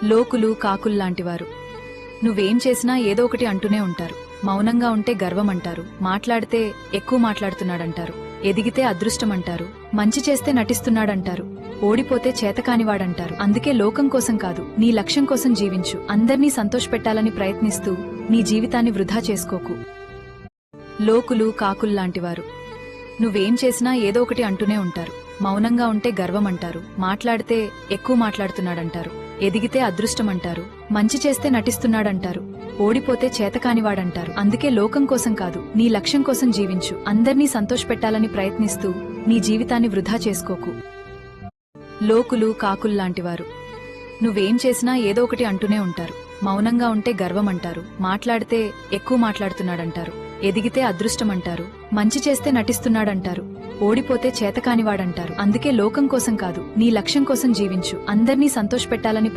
లోకులు కాకుల్లాంటివారు. నువ్వేం చేసినా ఏదో ఒకటి అంటూనే ఉంటారు. మౌనంగా ఉంటే గర్వం అంటారు, మాట్లాడితే ఎక్కువ మాట్లాడుతున్నాడంటారు, ఎదిగితే అదృష్టమంటారు, మంచి చేస్తే నటిస్తున్నాడంటారు, ఓడిపోతే చేతకానివాడంటారు. అందుకే లోకం కోసం కాదు, నీ లక్ష్యం కోసం జీవించు. అందర్నీ సంతోషపెట్టాలని ప్రయత్నిస్తూ నీ జీవితాన్ని వృధా చేసుకోకు. లోకులు కాకుల్లాంటివారు. నువ్వేం చేసినా ఏదో ఒకటి అంటూనే ఉంటారు. మౌనంగా ఉంటే గర్వం అంటారు, మాట్లాడితే ఎక్కువ మాట్లాడుతున్నాడంటారు, ఎదిగితే అదృష్టమంటారు, మంచి చేస్తే నటిస్తున్నాడంటారు, ఓడిపోతే చేతకానివాడంటారు. అందుకే లోకం కోసం కాదు, నీ లక్ష్యం కోసం జీవించు. అందర్నీ సంతోషపెట్టాలని ప్రయత్నిస్తూ నీ జీవితాన్ని వృధా చేసుకోకు. లోకులు కాకుల్లాంటివారు. నువ్వేం చేసినా ఏదో ఒకటి అంటూనే ఉంటారు. మౌనంగా ఉంటే గర్వం అంటారు, మాట్లాడితే ఎక్కువ మాట్లాడుతున్నాడంటారు, ఎదిగితే అదృష్టమంటారు, మంచి చేస్తే నటిస్తున్నాడంటారు, ఓడిపోతే చేతకానివాడంటారు. అందుకే లోకం కోసం కాదు, నీ లక్ష్యం కోసం జీవించు. అందర్నీ సంతోషపెట్టాలని